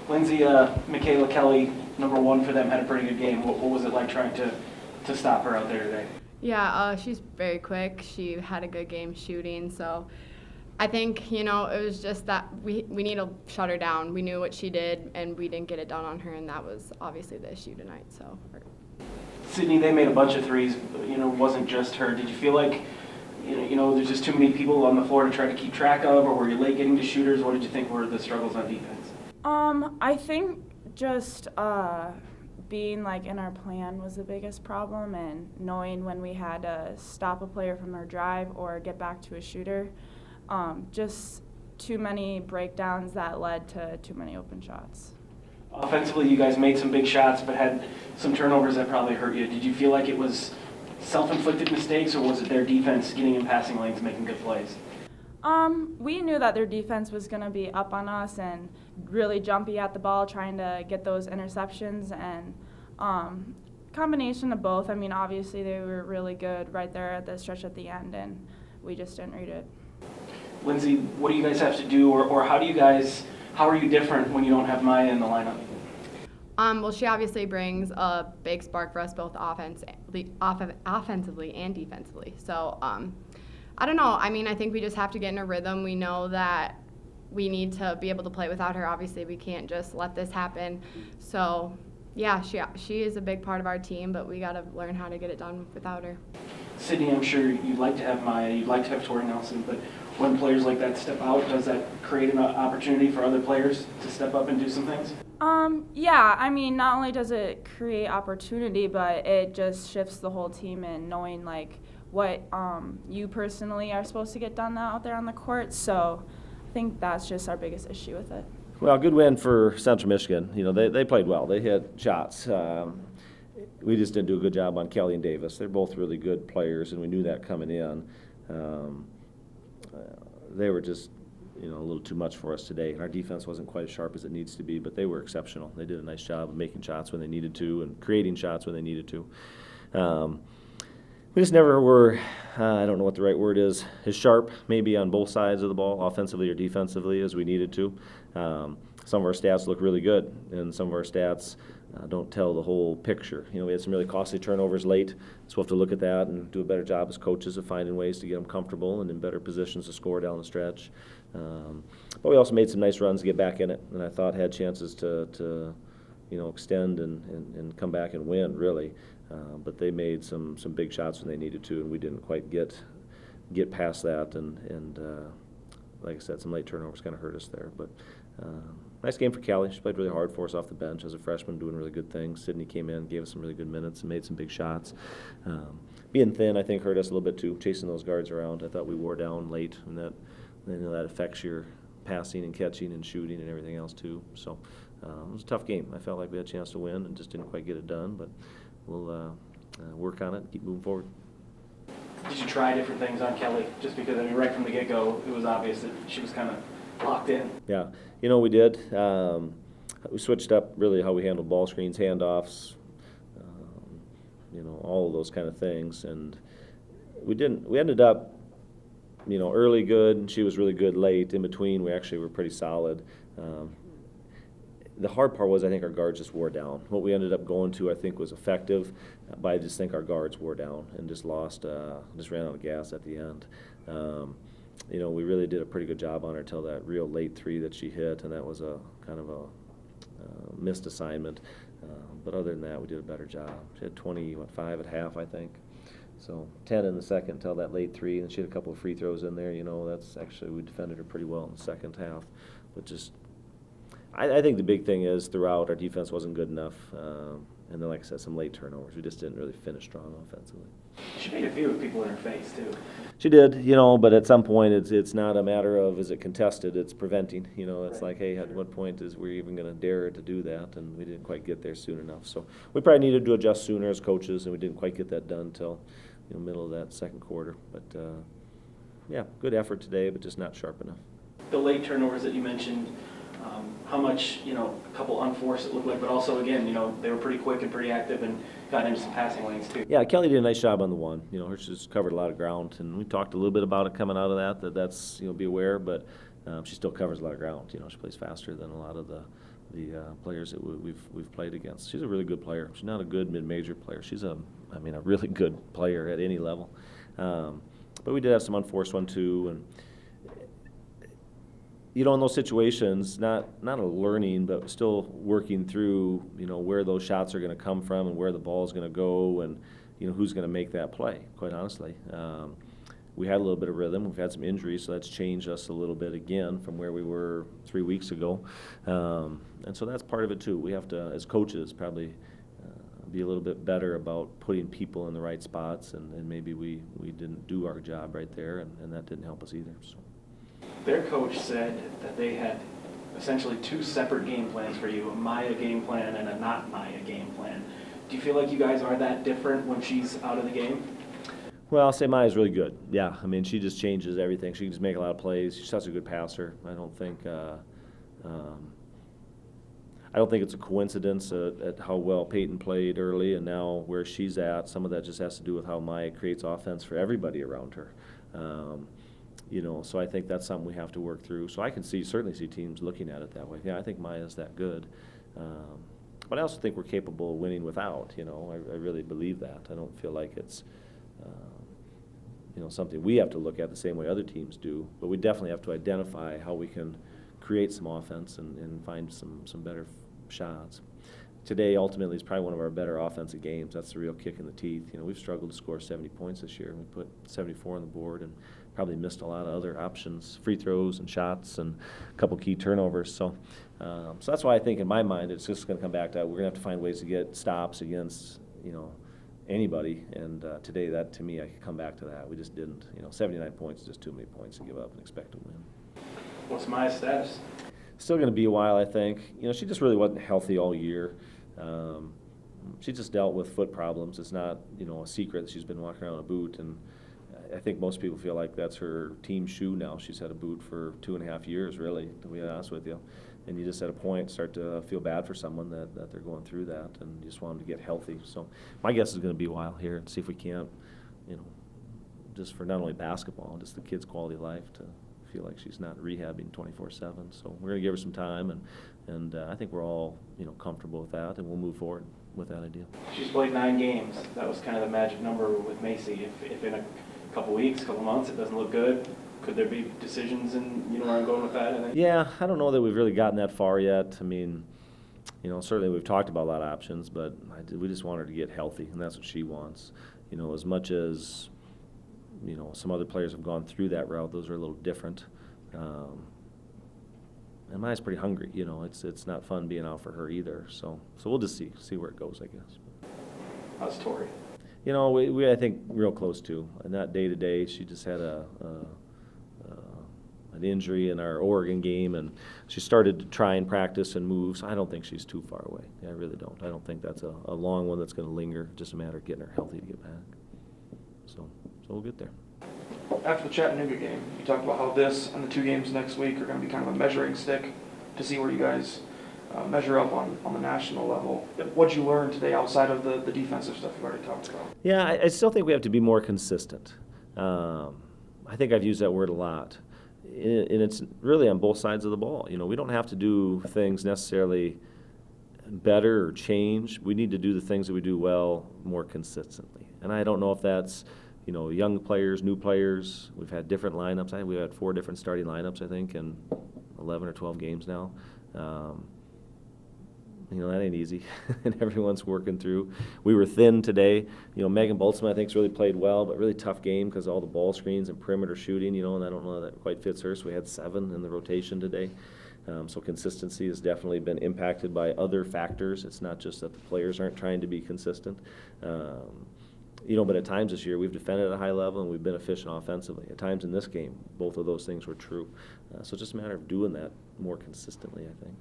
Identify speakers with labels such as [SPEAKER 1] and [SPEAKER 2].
[SPEAKER 1] Lindsay, Michaela Kelly, number one for them, had a pretty good game. What was it like trying to stop her out there today?
[SPEAKER 2] Yeah, she's very quick. She had a good game shooting, so I think, it was just that we need to shut her down. We knew what she did, and we didn't get it done on her, and that was obviously the issue tonight. So,
[SPEAKER 1] Sydney, they made a bunch of threes. It wasn't just her. Did you feel like, there's just too many people on the floor to try to keep track of, or were you late getting to shooters? What did you think were the struggles on defense?
[SPEAKER 3] I think just being in our plan was the biggest problem, and knowing when we had to stop a player from their drive or get back to a shooter. Just too many breakdowns that led to too many open shots.
[SPEAKER 1] Offensively, you guys made some big shots, but had some turnovers that probably hurt you. Did you feel like it was self-inflicted mistakes, or was it their defense getting in passing lanes, making good plays?
[SPEAKER 3] We knew that their defense was going to be up on us and really jumpy at the ball, trying to get those interceptions, and combination of both. I mean, obviously they were really good right there at the stretch at the end, and we just didn't read it.
[SPEAKER 1] Lindsay, what do you guys have to do, or how are you different when you don't have Maya in the lineup?
[SPEAKER 2] Well, she obviously brings a big spark for us both offensively and defensively. So, I don't know. I mean, I think we just have to get in a rhythm. We know that we need to be able to play without her. Obviously, we can't just let this happen. So, yeah, she is a big part of our team, but we got to learn how to get it done without her.
[SPEAKER 1] Sydney, I'm sure you'd like to have Maya, you'd like to have Tori Nelson, but when players like that step out, does that create an opportunity for other players to step up and do some things?
[SPEAKER 3] Yeah, I mean, not only does it create opportunity, but it just shifts the whole team in knowing what you personally are supposed to get done out there on the court. So I think that's just our biggest issue with it.
[SPEAKER 4] Well, good win for Central Michigan. They played well. They hit shots. We just didn't do a good job on Kelly and Davis. They're both really good players, and we knew that coming in. They were just, a little too much for us today. And our defense wasn't quite as sharp as it needs to be, but they were exceptional. They did a nice job of making shots when they needed to and creating shots when they needed to. We just never were, I don't know what the right word is, as sharp maybe on both sides of the ball, offensively or defensively, as we needed to. Some of our stats look really good, and some of our stats don't tell the whole picture. We had some really costly turnovers late, so we'll have to look at that and do a better job as coaches of finding ways to get them comfortable and in better positions to score down the stretch. But we also made some nice runs to get back in it, and I thought had chances to extend and come back and win, really. But they made some big shots when they needed to, and we didn't quite get past that. And like I said, some late turnovers kind of hurt us there. But nice game for Kelly. She played really hard for us off the bench as a freshman, doing really good things. Sydney came in, gave us some really good minutes, and made some big shots. Being thin, I think, hurt us a little bit too, chasing those guards around. I thought we wore down late, and that affects your passing and catching and shooting and everything else too. So it was a tough game. I felt like we had a chance to win and just didn't quite get it done, but we'll work on it and keep moving forward.
[SPEAKER 1] Did you try different things on Kelly? Just because, right from the get-go, it was obvious that she was kind of locked in.
[SPEAKER 4] Yeah, we did. We switched up really how we handled ball screens, handoffs, all of those kind of things. And we ended up, early good, and she was really good late. In between, we actually were pretty solid. The hard part was I think our guards just wore down. What we ended up going to, I think, was effective, but I just think our guards wore down and just ran out of gas at the end. We really did a pretty good job on her till that real late three that she hit, and that was a kind of a missed assignment. But other than that, we did a better job. She had 5 at half, I think. So 10 in the second till that late three, and she had a couple of free throws in there. That's actually, we defended her pretty well in the second half, but just. I think the big thing is throughout our defense wasn't good enough, and then like I said, some late turnovers. We just didn't really finish strong offensively.
[SPEAKER 1] She made a few with people in her face too.
[SPEAKER 4] She did, but at some point it's not a matter of is it contested, it's preventing. It's like, hey, at what point is we even going to dare to do that, and we didn't quite get there soon enough. So we probably needed to adjust sooner as coaches, and we didn't quite get that done until middle of that second quarter. But yeah, good effort today, but just not sharp enough.
[SPEAKER 1] The late turnovers that you mentioned, how much, a couple unforced it looked like, but also, again, they were pretty quick and pretty active and got into some passing lanes too.
[SPEAKER 4] Yeah, Kelly did a nice job on the one. Her just covered a lot of ground, and we talked a little bit about it coming out of that's, be aware, but she still covers a lot of ground. She plays faster than a lot of the the players that we've played against. She's a really good player. She's not a good mid-major player. She's a really good player at any level. But we did have some unforced one too, and in those situations, not a learning, but still working through, where those shots are going to come from and where the ball is going to go, and who's going to make that play. Quite honestly, we had a little bit of rhythm. We've had some injuries, so that's changed us a little bit again from where we were 3 weeks ago, and so that's part of it too. We have to, as coaches, probably be a little bit better about putting people in the right spots, and maybe we didn't do our job right there, and that didn't help us either. So.
[SPEAKER 1] Their coach said that they had essentially 2 separate game plans for you, a Maya game plan and a not Maya game plan. Do you feel like you guys are that different when she's out of the game?
[SPEAKER 4] Well, I'll say Maya's really good. Yeah, she just changes everything. She can just make a lot of plays. She's such a good passer. I don't think it's a coincidence at how well Peyton played early and now where she's at. Some of that just has to do with how Maya creates offense for everybody around her. So I think that's something we have to work through. So I can certainly see teams looking at it that way. Yeah, I think Maya's that good. But I also think we're capable of winning without. I really believe that. I don't feel like it's something we have to look at the same way other teams do. But we definitely have to identify how we can create some offense and find some better shots. Today, ultimately, is probably one of our better offensive games. That's the real kick in the teeth. We've struggled to score 70 points this year. We put 74 on the board and probably missed a lot of other options, free throws and shots and a couple key turnovers. So that's why I think in my mind it's just going to come back to we're going to have to find ways to get stops against, anybody. And today, that to me, I could come back to that. We just didn't. 79 points is just too many points to give up and expect to win. What's
[SPEAKER 1] Maya's status?
[SPEAKER 4] Still going to be a while, I think. She just really wasn't healthy all year. She just dealt with foot problems. It's not, a secret that she's been walking around in a boot, and I think most people feel like that's her team shoe now. She's had a boot for 2.5 years, really, to be honest with you. And you just at a point start to feel bad for someone that they're going through that, and you just want them to get healthy. So my guess is going to be a while here and see if we can't, just for not only basketball, just the kids' quality of life to feel like she's not rehabbing 24/7. So we're going to give her some time, and I think we're all comfortable with that, and we'll move forward with that idea.
[SPEAKER 1] She's played 9 games. That was kind of the magic number with Macy. If in a couple weeks, couple months, it doesn't look good, could there be decisions, and where I'm going with that? I think.
[SPEAKER 4] Yeah, I don't know that we've really gotten that far yet. Certainly we've talked about a lot of options, but we just want her to get healthy, and that's what she wants. As much as some other players have gone through that route, those are a little different. And Maya's pretty hungry. It's not fun being out for her either. So we'll just see where it goes, I guess.
[SPEAKER 1] How's Tori?
[SPEAKER 4] We I think real close to, and not day to day. She just had an injury in our Oregon game, and she started to try and practice and move. So I don't think she's too far away. I really don't. I don't think that's a long one that's going to linger. Just a matter of getting her healthy to get back. So we'll get there.
[SPEAKER 5] After the Chattanooga game, you talked about how this and the 2 games next week are going to be kind of a measuring stick to see where you guys measure up on the national level. What'd you learn today outside of the defensive stuff you've already talked about?
[SPEAKER 4] Yeah, I still think we have to be more consistent. I think I've used that word a lot. And it's really on both sides of the ball. We don't have to do things necessarily better or change. We need to do the things that we do well more consistently. And I don't know if that's young players, new players. We've had different lineups. We've had 4 different starting lineups, I think, in 11 or 12 games now. That ain't easy, and everyone's working through. We were thin today. Megan Boltzmann, I think, has really played well, but really tough game because of all the ball screens and perimeter shooting, and I don't know that quite fits her, so we had 7 in the rotation today. So consistency has definitely been impacted by other factors. It's not just that the players aren't trying to be consistent. But at times this year we've defended at a high level and we've been efficient offensively. At times in this game, both of those things were true. So it's just a matter of doing that more consistently, I think.